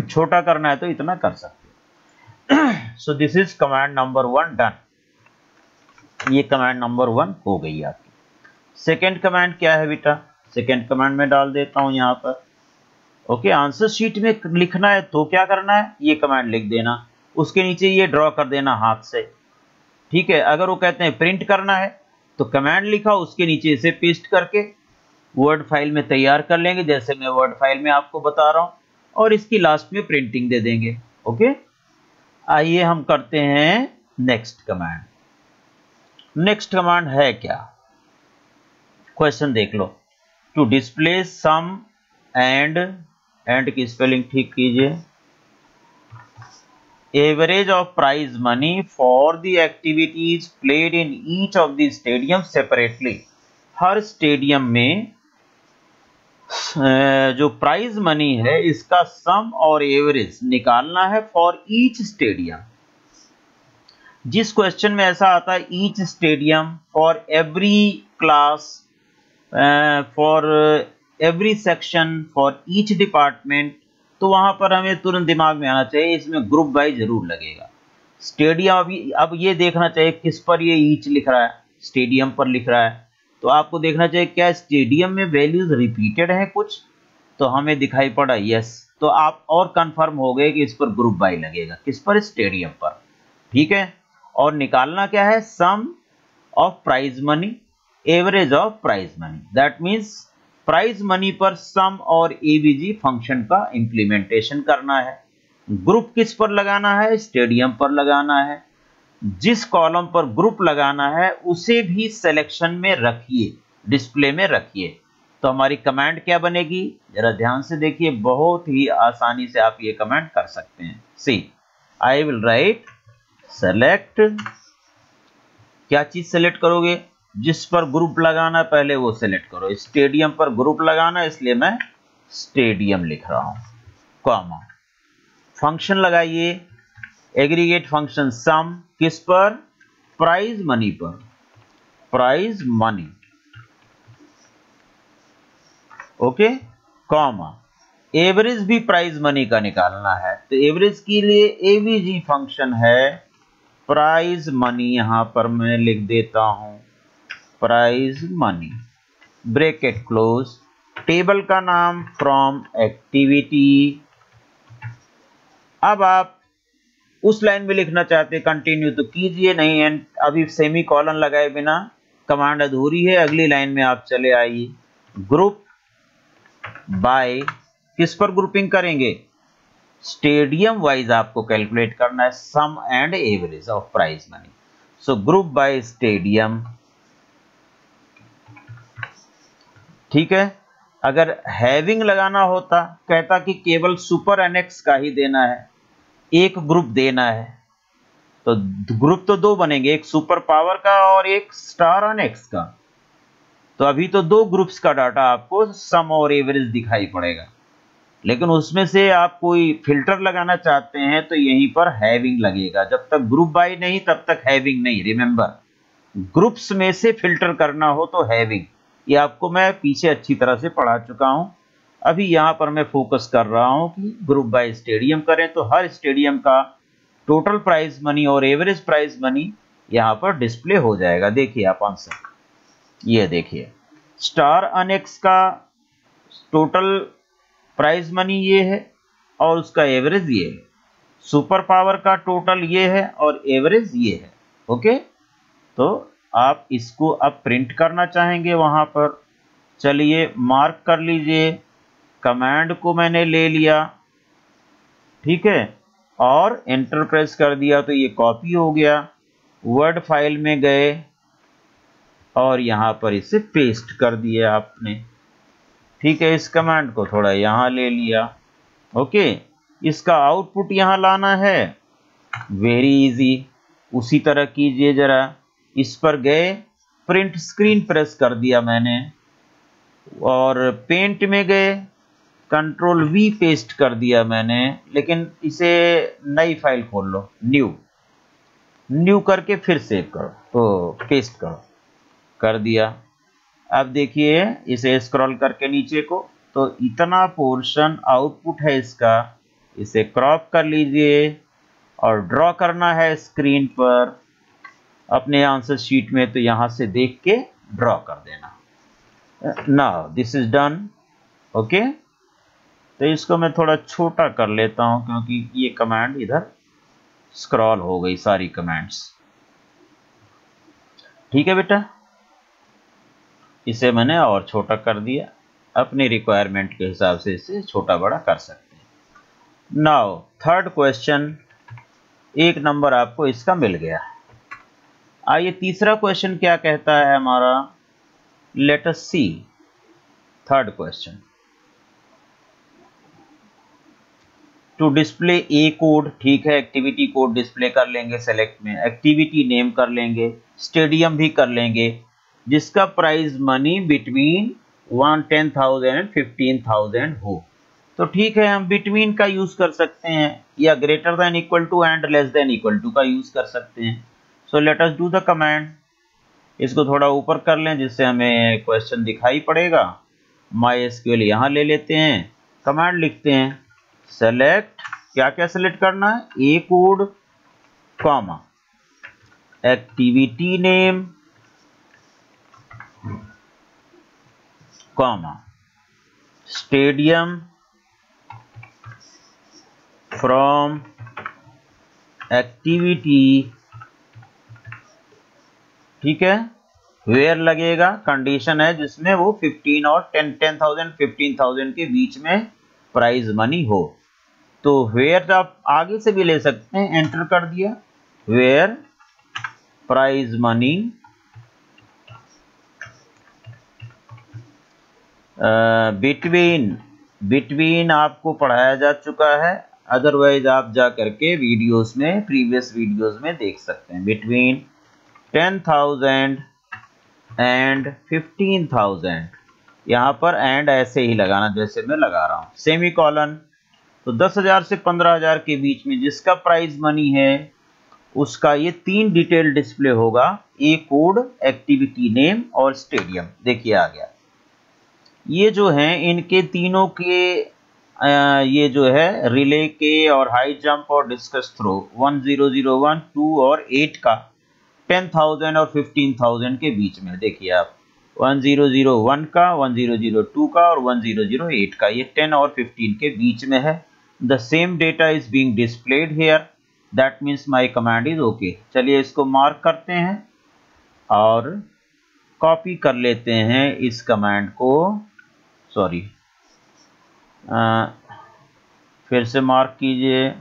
छोटा करना है तो इतना कर सकते हैं। सो this is command number 1 done. ये कमांड नंबर 1 हो गई आपकी। सेकेंड कमांड क्या है बेटा, सेकेंड कमांड में डाल देता हूं यहाँ पर। ओके, आंसर शीट में लिखना है तो क्या करना है, ये कमांड लिख देना, उसके नीचे ये ड्रॉ कर देना हाथ से। ठीक है, अगर वो कहते हैं प्रिंट करना है तो कमांड लिखा, उसके नीचे इसे पेस्ट करके वर्ड फाइल में तैयार कर लेंगे, जैसे मैं वर्ड फाइल में आपको बता रहा हूं, और इसकी लास्ट में प्रिंटिंग दे देंगे। ओके, आइए हम करते हैं नेक्स्ट कमांड। नेक्स्ट कमांड है क्या, क्वेश्चन देख लो। टू डिस्प्ले सम एंड की स्पेलिंग ठीक कीजिए, average of prize money for the activities played in each of the stadium separately. हर स्टेडियम में जो प्राइज मनी है इसका सम और एवरेज निकालना है फॉर ईच स्टेडियम। जिस क्वेश्चन में ऐसा आता है each stadium, for every class, for every section, for each department, तो वहां पर हमें तुरंत दिमाग में आना चाहिए इसमें ग्रुप बाई जरूर लगेगा। स्टेडियम अब ये देखना चाहिए किस पर ये ईच लिख रहा है, स्टेडियम पर लिख रहा है, तो आपको देखना चाहिए क्या स्टेडियम में वैल्यूज रिपीटेड है कुछ, तो हमें दिखाई पड़ा यस, तो आप और कंफर्म हो गए कि इस पर ग्रुप बाई लगेगा, किस पर, स्टेडियम पर। ठीक है, और निकालना क्या है, sum of prize money, average of prize money, that means prize money पर सम और एवीजी फंक्शन का इंप्लीमेंटेशन करना है। ग्रुप किस पर लगाना है, स्टेडियम पर लगाना है। जिस कॉलम पर ग्रुप लगाना है उसे भी सिलेक्शन में रखिए, डिस्प्ले में रखिए। तो हमारी कमांड क्या बनेगी, जरा ध्यान से देखिए, बहुत ही आसानी से आप ये कमांड कर सकते हैं। सी, आई विल राइट सेलेक्ट, क्या चीज सेलेक्ट करोगे, जिस पर ग्रुप लगाना पहले वो सेलेक्ट करो। स्टेडियम पर ग्रुप लगाना इसलिए मैं स्टेडियम लिख रहा हूं, कॉमा, फंक्शन लगाइए एग्रीगेट फंक्शन सम, किस पर, प्राइज मनी पर, prize money, okay, comma, average भी प्राइज मनी का निकालना है, तो एवरेज के लिए एवीजी फंक्शन है, प्राइज मनी, यहां पर मैं लिख देता हूं prize money, bracket close, table का नाम फ्रॉम एक्टिविटी। अब आप उस लाइन में लिखना चाहते कंटिन्यू तो कीजिए, नहीं एंड अभी सेमी कॉलन लगाए बिना कमांड अधूरी है, अगली लाइन में आप चले आइए। ग्रुप बाय, किस पर ग्रुपिंग करेंगे, स्टेडियम वाइज आपको कैलकुलेट करना है sum and average of prize money, so group by stadium. ठीक है, अगर हैविंग लगाना होता, कहता कि केवल सुपर एनेक्स का ही देना है, एक ग्रुप देना है, तो ग्रुप तो दो बनेंगे, एक सुपर पावर का और एक स्टार एनेक्स का, तो अभी तो दो ग्रुप्स का डाटा आपको सम और एवरेज दिखाई पड़ेगा। लेकिन उसमें से आप कोई फिल्टर लगाना चाहते हैं तो यहीं पर हैविंग लगेगा, जब तक ग्रुप बाय नहीं तब तक हैविंग नहीं, रिमेंबर, ग्रुप्स में से फिल्टर करना हो तो हैविंग, ये आपको मैं पीछे अच्छी तरह से पढ़ा चुका हूं। अभी यहां पर मैं फोकस कर रहा हूं कि ग्रुप बाय स्टेडियम करें तो हर स्टेडियम का टोटल प्राइज मनी और एवरेज प्राइज मनी यहां पर डिस्प्ले हो जाएगा। देखिए आप आंसर, ये देखिए स्टार अनेक्स का टोटल प्राइज मनी ये है और उसका एवरेज ये है, सुपर पावर का टोटल ये है और एवरेज ये है। ओके, तो आप इसको अब प्रिंट करना चाहेंगे वहां पर, चलिए मार्क कर लीजिए, कमांड को मैंने ले लिया, ठीक है, और एंटर प्रेस कर दिया तो ये कॉपी हो गया, वर्ड फाइल में गए और यहां पर इसे पेस्ट कर दिया आपने। ठीक है, इस कमांड को थोड़ा यहां ले लिया, ओके, इसका आउटपुट यहां लाना है, वेरी इजी, उसी तरह कीजिए जरा, इस पर गए, प्रिंट स्क्रीन प्रेस कर दिया मैंने और पेंट में गए, कंट्रोल वी पेस्ट कर दिया मैंने, लेकिन इसे नई फाइल खोल लो, न्यू करके फिर सेव करो, तो पेस्ट करो, कर दिया। अब देखिए इसे स्क्रॉल करके नीचे को, तो इतना पोर्शन आउटपुट है इसका, इसे क्रॉप कर लीजिए और ड्रॉ करना है स्क्रीन पर अपने आंसर शीट में, तो यहां से देख के ड्रॉ कर देना। Now this is done, okay, तो इसको मैं थोड़ा छोटा कर लेता हूं क्योंकि ये कमांड इधर स्क्रॉल हो गई सारी कमांड्स। ठीक है बेटा, इसे मैंने और छोटा कर दिया, अपनी रिक्वायरमेंट के हिसाब से इसे छोटा बड़ा कर सकते हैं। नाउ थर्ड क्वेश्चन, एक नंबर आपको इसका मिल गया। आइए तीसरा क्वेश्चन क्या कहता है हमारा, let us see third question. To display A code, ठीक है, एक्टिविटी कोड डिस्प्ले कर लेंगे सेलेक्ट में, एक्टिविटी नेम कर लेंगे, स्टेडियम भी कर लेंगे, जिसका प्राइस मनी बिटवीन 10,000 एंड 15,000 हो। तो ठीक है, हम बिटवीन का यूज कर सकते हैं या greater than equal to and less than equal to का यूज कर सकते हैं। So let us do the command. इसको थोड़ा ऊपर कर लें जिससे हमें क्वेश्चन दिखाई पड़ेगा। MySQL यहाँ ले लेते हैं, कमांड लिखते हैं सेलेक्ट, क्या क्या सेलेक्ट करना है, a code comma activity name comma stadium from activity, ठीक है, वेयर लगेगा, कंडीशन है जिसमें वो 15 और 10,000 15,000 के बीच में प्राइज मनी हो। तो वेयर आप आगे से भी ले सकते हैं, एंटर कर दिया, वेयर प्राइज मनी बिटवीन आपको पढ़ाया जा चुका है, अदरवाइज आप जा करके वीडियोस में, प्रीवियस वीडियोस में देख सकते हैं। बिटवीन 10,000 एंड 15,000, यहाँ पर एंड ऐसे ही लगाना जैसे मैं लगा रहा हूँ, सेमी कॉलन। तो 10,000 से 15,000 के बीच में जिसका प्राइज मनी है उसका ये 3 डिटेल डिस्प्ले होगा, ए कोड, एक्टिविटी नेम और स्टेडियम। देखिए आ गया। ये जो हैं इनके तीनों के ये जो है रिले के और हाई जंप और डिस्कस थ्रो 1001, 2 और 8 का 10,000 और 15,000 के बीच में। देखिए आप 1001 का, 1002 का और 1008 का, ये 10 और 15 के बीच में है। The same data is being displayed here, that means my command is okay. चलिए इसको मार्क करते हैं और कॉपी कर लेते हैं इस कमांड को, सॉरी फिर से मार्क कीजिए,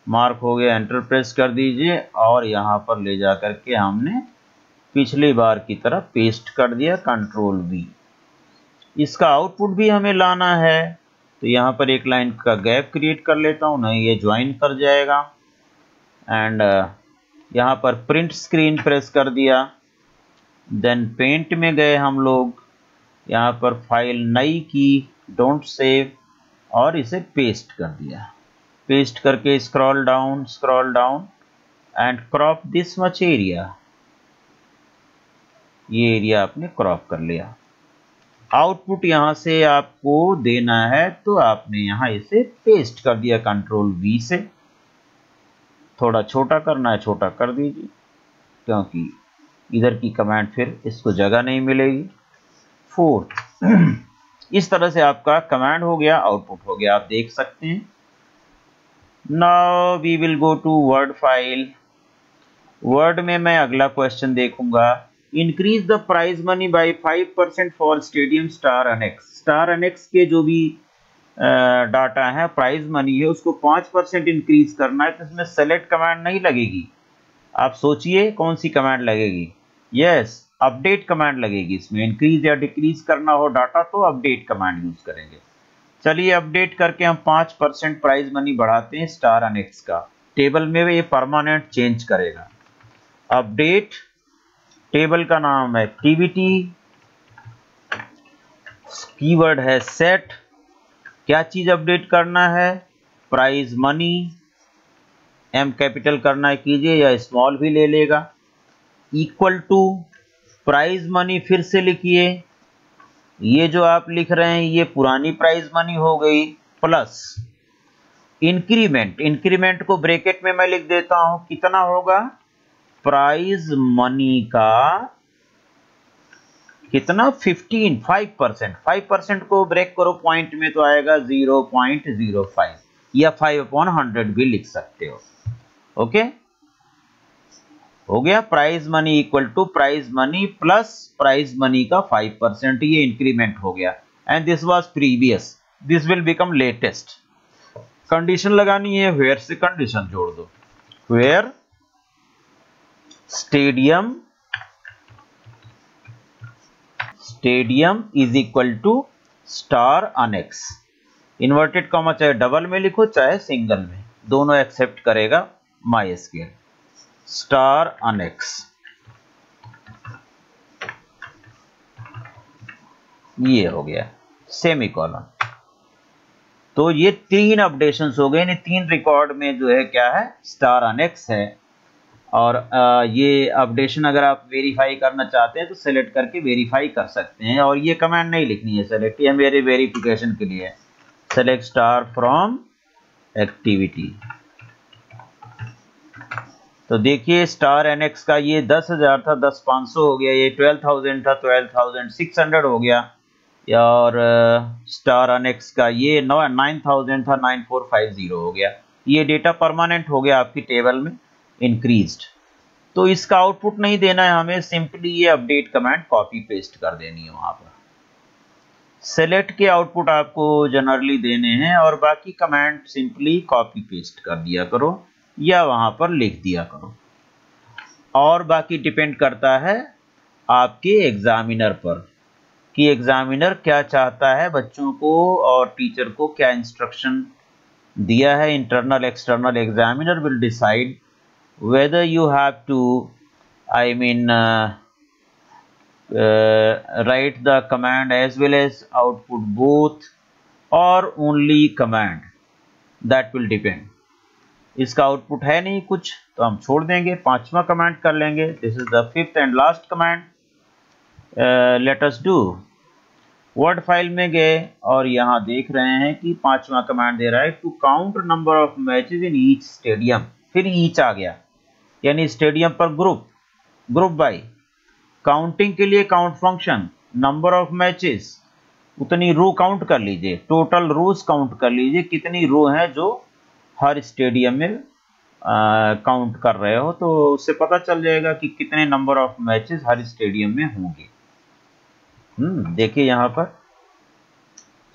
मार्क हो गया, एंटर प्रेस कर दीजिए और यहाँ पर ले जा करके हमने पिछली बार की तरह पेस्ट कर दिया, कंट्रोल V। इसका आउटपुट भी हमें लाना है, तो यहाँ पर एक लाइन का गैप क्रिएट कर लेता हूँ, नहीं ये ज्वाइन कर जाएगा। एंड यहाँ पर प्रिंट स्क्रीन प्रेस कर दिया, देन पेंट में गए हम लोग, यहाँ पर फाइल नई की, डोंट सेव, और इसे पेस्ट कर दिया। पेस्ट करके scroll down and crop this much area, ये एरिया आपने क्रॉप कर लिया। आउटपुट यहां से आपको देना है तो आपने यहां इसे पेस्ट कर दिया, कंट्रोल V से। थोड़ा छोटा करना है, छोटा कर दीजिए, क्योंकि इधर की कमांड फिर इसको जगह नहीं मिलेगी। 4 इस तरह से आपका कमांड हो गया, आउटपुट हो गया, आप देख सकते हैं। Now we will go to word file. Word में मैं अगला क्वेश्चन देखूंगा, increase the prize money by 5% for stadium star annex. Star annex के जो भी डाटा है, प्राइज मनी है, उसको 5% इंक्रीज करना है, तो इसमें सेलेक्ट कमांड नहीं लगेगी। आप सोचिए कौन सी कमांड लगेगी? यस, अपडेट कमांड लगेगी। इसमें इंक्रीज या डिक्रीज करना हो डाटा तो अपडेट कमांड यूज करेंगे। चलिए अपडेट करके हम 5% प्राइज मनी बढ़ाते हैं स्टार अनेक्स का। टेबल में ये परमानेंट चेंज करेगा। अपडेट, टेबल का नाम है एक्टिविटी, कीवर्ड है सेट। क्या चीज अपडेट करना है? Prize money. एम कैपिटल करना है कीजिए या स्मॉल भी ले लेगा। इक्वल टू प्राइज मनी, फिर से लिखिए, ये जो आप लिख रहे हैं ये पुरानी प्राइज मनी हो गई, प्लस इंक्रीमेंट। इंक्रीमेंट को ब्रैकेट में मैं लिख देता हूं, कितना होगा? प्राइज मनी का कितना? 5% को ब्रेक करो पॉइंट में तो आएगा 0.05 या 5/100 भी लिख सकते हो। ओके, हो गया। Prize money equal to prize money plus prize money का 5%, ये इंक्रीमेंट हो गया। And this was previous, this will become latest. Condition लगानी है, वेयर से कंडीशन जोड़ दो। where stadium is equal to star annex, inverted comma चाहे डबल में लिखो चाहे सिंगल में, दोनों एक्सेप्ट करेगा MySQL। स्टार अनेक्स, ये हो गया सेमीकोलन। तो ये 3 अपडेशंस हो गए, यानी 3 रिकॉर्ड में जो है क्या है, स्टार अनेक्स है। और ये अपडेशन अगर आप वेरीफाई करना चाहते हैं तो सेलेक्ट करके वेरीफाई कर सकते हैं, और ये कमांड नहीं लिखनी है सेलेक्ट, ये मेरे वेरिफिकेशन के लिए है। Select star from activity. तो देखिए स्टार एनएक्स का ये 10,000 था, 10,500 हो गया, ये 12,000 था, 12,600 हो गया, और स्टार एनएक्स का ये 9,000 था, 9,450 हो गया। ये डेटा परमानेंट हो गया आपकी टेबल में इंक्रीज्ड। तो इसका आउटपुट नहीं देना है हमें, सिंपली ये अपडेट कमांड कॉपी पेस्ट कर देनी है वहां पर। सेलेक्ट के आउटपुट आपको जनरली देने हैं, और बाकी कमांड सिंपली कॉपी पेस्ट कर दिया करो या वहां पर लिख दिया करो। और बाकी डिपेंड करता है आपके एग्जामिनर पर कि एग्जामिनर क्या चाहता है बच्चों को और टीचर को क्या इंस्ट्रक्शन दिया है। Internal external examiner will decide whether you have to write the command as well as output both or only command, that will depend। इसका आउटपुट है नहीं कुछ तो हम छोड़ देंगे, 5वां कमांड कर लेंगे। This is the 5th and last command. Late us do. Word file में गए और यहाँ देख रहे हैं कि 5वां कमांड दे रहा है to count number of matches in each stadium. फिर ईच आ गया, यानी स्टेडियम पर ग्रुप बाय। काउंटिंग के लिए count function, number of matches उतनी रो काउंट कर लीजिए, टोटल रोज काउंट कर लीजिए, कितनी रो हैं जो हर स्टेडियम में काउंट कर रहे हो, तो उससे पता चल जाएगा कि कितने number of matches her stadium में होंगे। देखिए यहाँ पर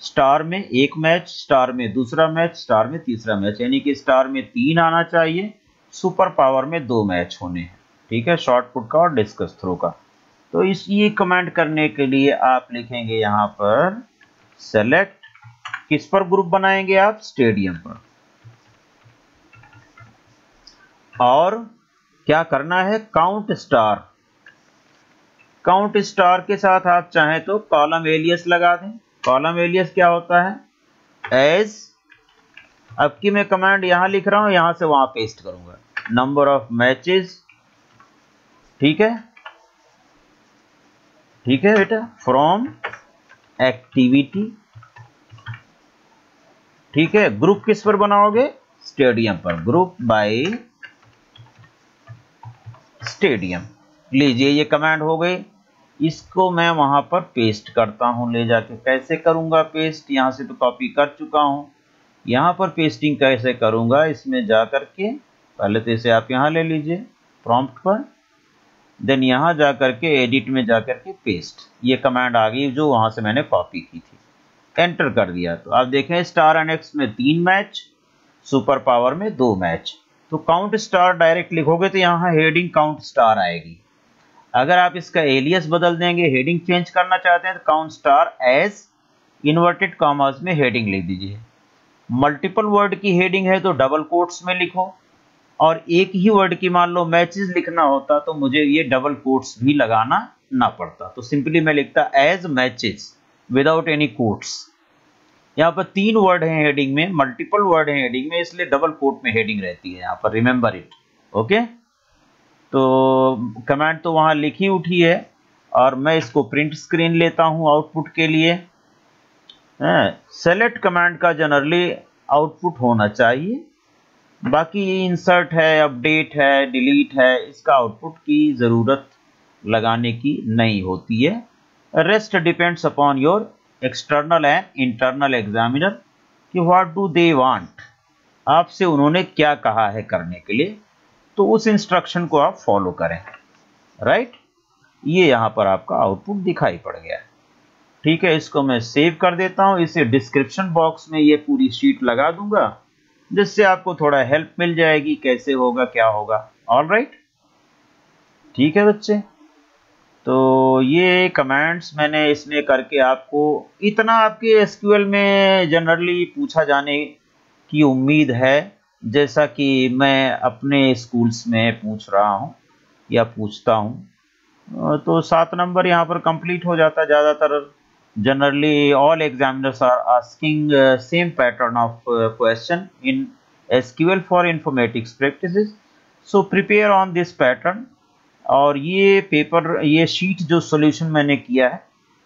स्टार में 1 मैच, स्टार में दूसरा मैच, स्टार में तीसरा मैच, यानी कि स्टार में 3 आना चाहिए, सुपर पावर में 2 मैच होने हैं। ठीक है, शॉर्टपुट का और डिस्कस थ्रो का। तो ये कमांड करने के लिए आप लिखेंगे यहाँ पर सेलेक्ट, किस पर ग्रुप बनाएंगे आप, स्टेडियम पर। और क्या करना है, काउंट स्टार। काउंट स्टार के साथ आप चाहें तो कॉलम एलियस लगा दें। कॉलम एलियस क्या होता है, एज, अब की मैं कमांड यहां लिख रहा हूं, यहां से वहां पेस्ट करूंगा, नंबर ऑफ मैचेस। ठीक है, ठीक है बेटा, फ्रॉम एक्टिविटी। ठीक है, ग्रुप किस पर बनाओगे, स्टेडियम पर, ग्रुप बाय स्टेडियम। लीजिए ये कमांड हो गई, इसको मैं वहां पर पेस्ट करता हूं ले जाके। कैसे करूंगा पेस्ट, यहां से तो कॉपी कर चुका हूं, यहां पर पेस्टिंग कैसे करूंगा, इसमें जाकर के पहले तो इसे आप यहां ले लीजिए प्रॉम्प्ट पर, देन यहां जाकर के एडिट में जाकर के पेस्ट। ये कमांड आ गई जो वहां से मैंने कॉपी की थी, एंटर कर दिया। तो आप देखें स्टार एनएक्स में 3 मैच, सुपर पावर में 2 मैच। तो काउंट स्टार डायरेक्ट लिखोगे तो यहाँ हेडिंग काउंट स्टार आएगी। अगर आप इसका एलियस बदल देंगे, हेडिंग चेंज करना चाहते हैं तो count star as inverted commas में हेडिंग लिख दीजिए। मल्टीपल वर्ड की हेडिंग है तो डबल कोट्स में लिखो, और एक ही वर्ड की मान लो मैचेस लिखना होता तो मुझे ये डबल कोट्स भी लगाना ना पड़ता, तो सिंपली मैं लिखता as matches without any quotes. यहाँ पर 3 वर्ड हैं हेडिंग में, मल्टीपल वर्ड हैं हेडिंग में, इसलिए डबल कोट में हेडिंग रहती है यहाँ पर, रिमेंबर इट। ओके, तो कमांड तो वहां लिखी उठी है, और मैं इसको प्रिंट स्क्रीन लेता हूं आउटपुट के लिए। सेलेक्ट कमांड का जनरली आउटपुट होना चाहिए, बाकी इंसर्ट है, अपडेट है, डिलीट है, इसका आउटपुट की जरूरत लगाने की नहीं होती है। Rest depends upon your external and internal examiner कि व्हाट डू दे वांट, आपसे उन्होंने क्या कहा है करने के लिए, तो उस इंस्ट्रक्शन को आप फॉलो करें। राइट, ये यहां पर आपका आउटपुट दिखाई पड़ गया। ठीक है, इसको मैं सेव कर देता हूं, इसे डिस्क्रिप्शन बॉक्स में ये पूरी शीट लगा दूंगा, जिससे आपको थोड़ा हेल्प मिल जाएगी कैसे होगा क्या होगा। ऑल राइट, ठीक है बच्चे। तो ये कमेंट्स मैंने इसमें करके आपको इतना आपके एसक्यूएल में जनरली पूछा जाने की उम्मीद है, जैसा कि मैं अपने स्कूल्स में पूछ रहा हूँ या पूछता हूँ। तो 7 नंबर यहाँ पर कंप्लीट हो जाता है। ज़्यादातर generally all examiners are asking same pattern of question in SQL for informatics practices, so prepare on this pattern. और ये पेपर, ये शीट जो सॉल्यूशन मैंने किया है,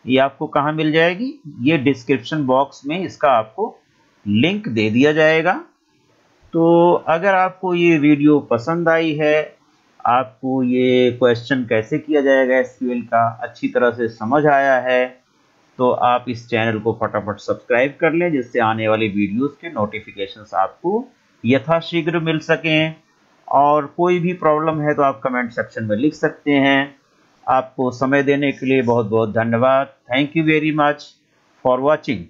ये आपको कहाँ मिल जाएगी? ये डिस्क्रिप्शन बॉक्स में इसका आपको लिंक दे दिया जाएगा। तो अगर आपको ये वीडियो पसंद आई है, आपको ये क्वेश्चन कैसे किया जाएगा एसक्यूएल का अच्छी तरह से समझ आया है, तो आप इस चैनल को फटाफट सब्सक्राइब कर लें, जिससे आने वाली वीडियोस के नोटिफिकेशंस आपको यथाशीघ्र मिल सकें। और कोई भी प्रॉब्लम है तो आप कमेंट सेक्शन में लिख सकते हैं। आपको समय देने के लिए बहुत बहुत धन्यवाद। Thank you very much for watching.